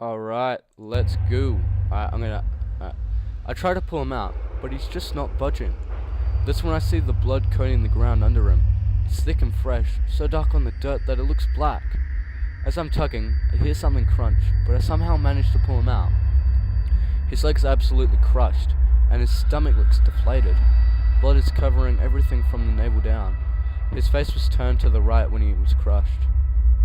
Alright, let's go. Alright, I try to pull him out, but he's just not budging. That's when I see the blood coating the ground under him. It's thick and fresh, so dark on the dirt that it looks black. As I'm tugging, I hear something crunch, but I somehow manage to pull him out. His legs are absolutely crushed, and his stomach looks deflated. Blood is covering everything from the navel down. His face was turned to the right when he was crushed.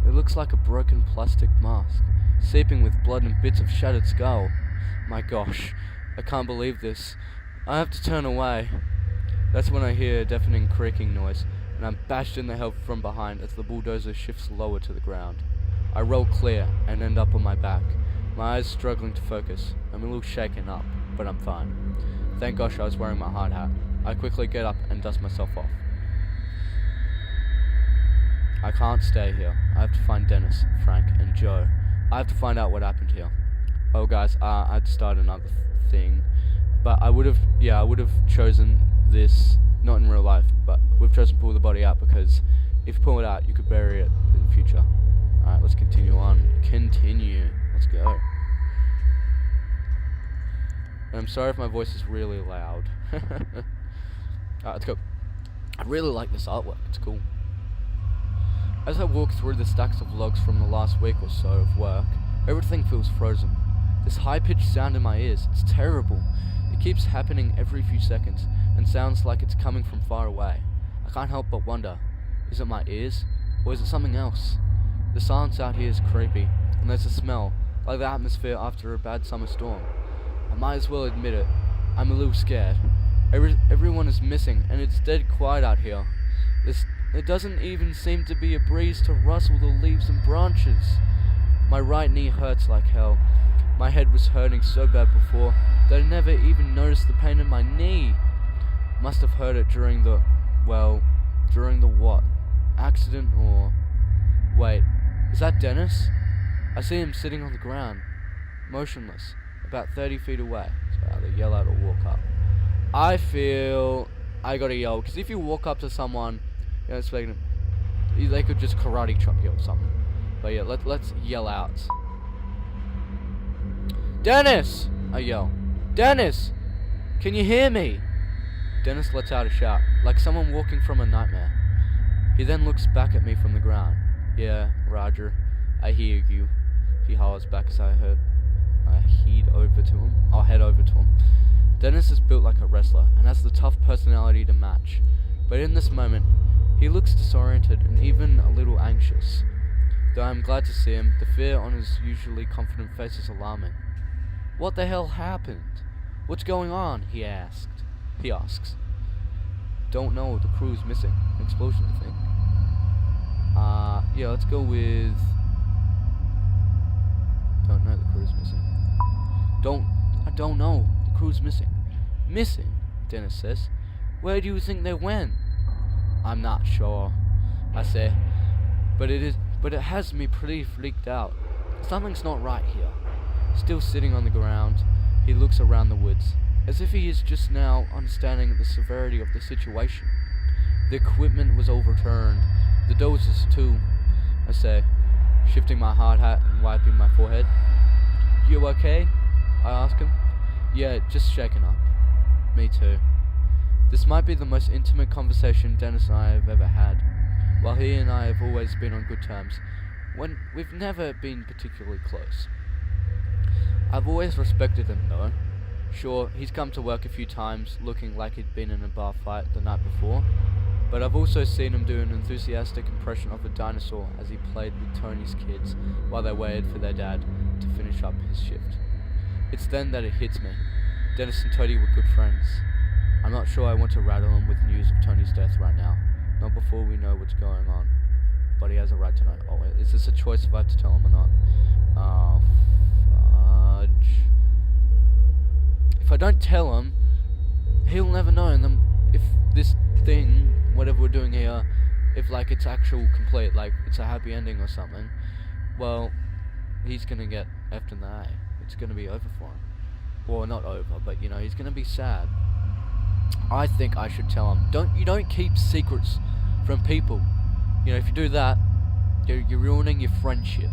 It looks like a broken plastic mask, seeping with blood and bits of shattered skull. My gosh, I can't believe this. I have to turn away. That's when I hear a deafening creaking noise, and I'm bashed in the head from behind as the bulldozer shifts lower to the ground. I roll clear and end up on my back, my eyes struggling to focus. I'm a little shaken up, but I'm fine. Thank gosh I was wearing my hard hat. I quickly get up and dust myself off. I can't stay here. I have to find Dennis, Frank, and Joe. I have to find out what happened here. Oh guys, I had to start another thing. But I would have chosen this, not in real life, but we've chosen to pull the body out because if you pull it out, you could bury it in the future. Alright, let's continue on. Let's go. And I'm sorry if my voice is really loud. Alright, let's go. I really like this artwork. It's cool. As I walk through the stacks of logs from the last week or so of work, everything feels frozen. This high-pitched sound in my ears, it's terrible. It keeps happening every few seconds, and sounds like it's coming from far away. I can't help but wonder, is it my ears, or is it something else? The silence out here is creepy, and there's a smell, like the atmosphere after a bad summer storm. I might as well admit it, I'm a little scared. Everyone is missing, and it's dead quiet out here. There doesn't even seem to be a breeze to rustle the leaves and branches. My right knee hurts like hell. My head was hurting so bad before that I never even noticed the pain in my knee. Must have heard it during the what? Accident or... Wait, is that Dennis? I see him sitting on the ground, motionless, about 30 feet away. So I either yell out or walk up. I feel I gotta yell, because if you walk up to someone, you know, expecting they could just karate chop you or something. But yeah, let's yell out. Dennis! I yell. Dennis! Can you hear me? Dennis lets out a shout, like someone walking from a nightmare. He then looks back at me from the ground. Yeah, Roger, I hear you. He hollers back as I head over to him. Dennis is built like a wrestler and has the tough personality to match. But in this moment, he looks disoriented and even a little anxious. Though I'm glad to see him, the fear on his usually confident face is alarming. What the hell happened? What's going on? He asks. Don't know, the crew's missing. An explosion, I think. Yeah, let's go with... Don't know, the crew's missing. I don't know, the crew's missing. Missing? Dennis says. Where do you think they went? I'm not sure, I say, but it has me pretty freaked out. Something's not right here. Still sitting on the ground, he looks around the woods, as if he is just now understanding the severity of the situation. The equipment was overturned, the dozers too, I say, shifting my hard hat and wiping my forehead. You okay? I ask him. Yeah, just shaken up. Me too. This might be the most intimate conversation Dennis and I have ever had. While he and I have always been on good terms, when we've never been particularly close. I've always respected him though. Sure, he's come to work a few times looking like he'd been in a bar fight the night before, but I've also seen him do an enthusiastic impression of a dinosaur as he played with Tony's kids while they waited for their dad to finish up his shift. It's then that it hits me. Dennis and Tony were good friends. I'm not sure I want to rattle him with news of Tony's death right now. Not before we know what's going on. But he has a right to know. Oh wait, is this a choice if I have to tell him or not? Oh, fudge. If I don't tell him, he'll never know. And then if this thing, whatever we're doing here, if like it's actual complete, like it's a happy ending or something, well, he's gonna get F'd in the A. It's gonna be over for him. Well, not over, but you know, he's gonna be sad. I think I should tell him. You don't keep secrets from people. You know, if you do that, you're ruining your friendship.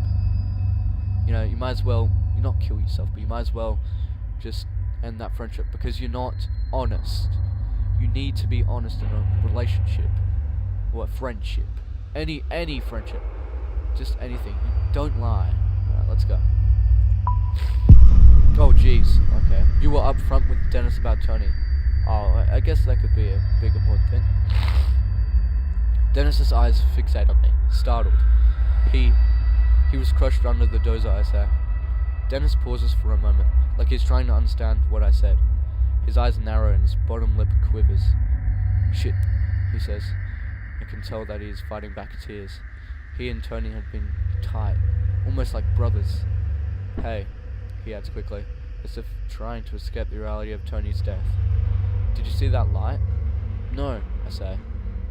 You know, you might as well, you not kill yourself, but you might as well just end that friendship because you're not honest. You need to be honest in a relationship or a friendship. Any friendship. Just anything. Don't lie. Alright, let's go. Oh jeez, okay. You were up front with Dennis about Tony. Oh, I guess that could be a big important thing. Dennis's eyes fixate on me, startled. He was crushed under the dozer, I say. Dennis pauses for a moment, like he's trying to understand what I said. His eyes narrow and his bottom lip quivers. Shit, he says. I can tell that he is fighting back tears. He and Tony had been tight, almost like brothers. Hey, he adds quickly, as if trying to escape the reality of Tony's death. Did you see that light? No, I say.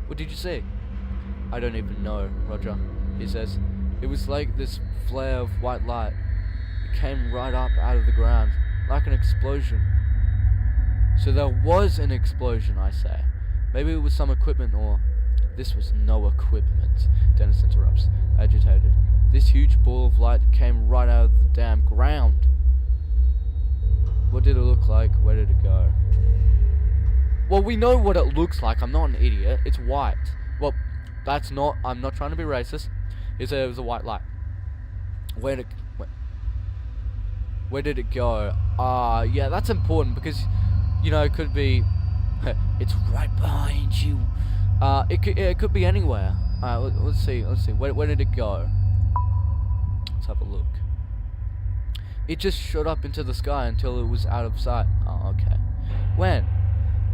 What did you see? I don't even know, Roger, he says. It was like this flare of white light. It came right up out of the ground, like an explosion. So there was an explosion, I say. Maybe it was some equipment or... This was no equipment, Dennis interrupts, agitated. This huge ball of light came right out of the damn ground. What did it look like? Where did it go? Well, we know what it looks like. I'm not an idiot. It's white. Well, that's not... I'm not trying to be racist. It was a white light. Where did it go? Yeah, that's important because, you know, it could be... it's right behind you. It could be anywhere. Let's see. Where did it go? Let's have a look. It just shot up into the sky until it was out of sight. Oh, okay. When?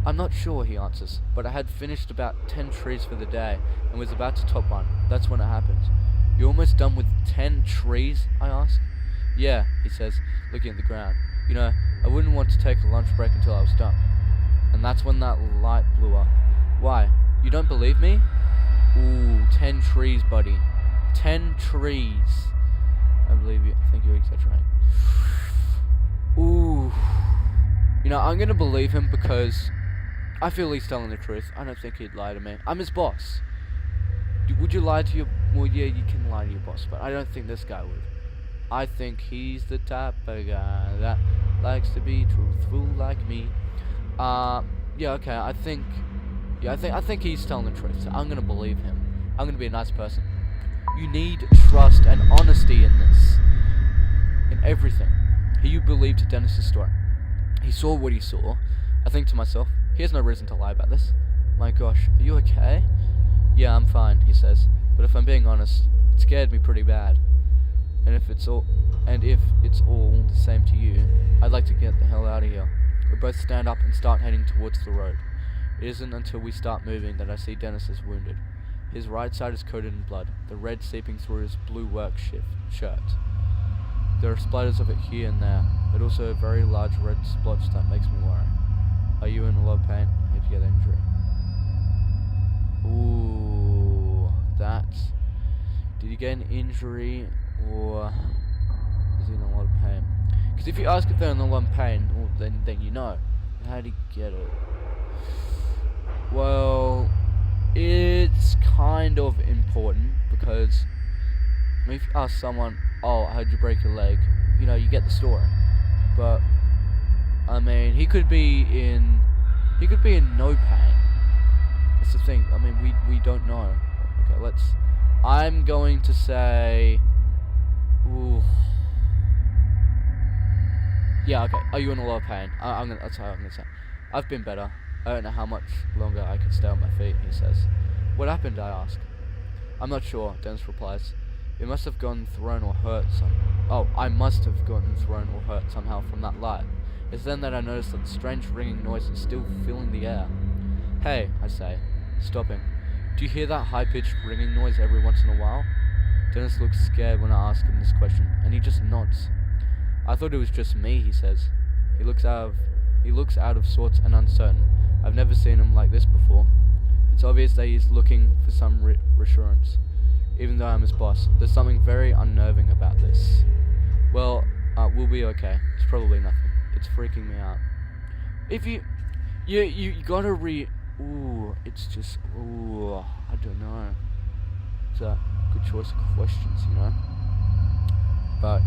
I'm not sure, he answers, but I had finished about 10 trees for the day and was about to top one. That's when it happened. You're almost done with 10 trees? I ask. Yeah, he says, looking at the ground. You know, I wouldn't want to take a lunch break until I was done. And that's when that light blew up. Why? You don't believe me? Ooh, 10 trees, buddy. 10 trees. I believe you. I think you're exaggerating. Ooh. You know, I'm gonna believe him because I feel he's telling the truth. I don't think he'd lie to me. I'm his boss. Would you lie to your... Well, yeah, you can lie to your boss, but I don't think this guy would. I think he's the type of guy that likes to be truthful like me. Yeah, okay, I think he's telling the truth, so I'm gonna believe him. I'm gonna be a nice person. You need trust and honesty in this. In everything. He believed Dennis's story. He saw what he saw. I think to myself, he has no reason to lie about this. My gosh, are you okay? Yeah, I'm fine, he says. But if I'm being honest, it scared me pretty bad. And if it's all the same to you, I'd like to get the hell out of here. We both stand up and start heading towards the road. It isn't until we start moving that I see Dennis is wounded. His right side is coated in blood, the red seeping through his blue work shirt. There are splatters of it here and there, but also a very large red splotch that makes me worry. Are you in a lot of pain? Did you get an injury? Ooh, that's... Did you get an injury, or is he in a lot of pain? Because if you ask if they're in a lot of pain, well, then you know. How did he get it? Well, it's kind of important, because if you ask someone, oh, how'd you break your leg? You know, you get the story. But, I mean, he could be in no pain. That's the thing. I mean, we don't know. Okay, I'm going to say... Ooh. Yeah, okay. Are you in a lot of pain? That's how I'm gonna say. I've been better. I don't know how much longer I can stay on my feet, he says. What happened, I ask. I'm not sure, Dennis replies. It must have gotten thrown or hurt I must have gotten thrown or hurt somehow from that light. It's then that I notice that the strange ringing noise is still filling the air. Hey, I say, stopping. Do you hear that high-pitched ringing noise every once in a while? Dennis looks scared when I ask him this question, and he just nods. I thought it was just me, he says. He looks out of sorts and uncertain. I've never seen him like this before. It's obvious that he's looking for some reassurance. Even though I'm his boss, there's something very unnerving about this. Well, we'll be okay. It's probably nothing. It's freaking me out. If you gotta ooh, it's just, ooh, I don't know. It's a good choice of questions, you know? but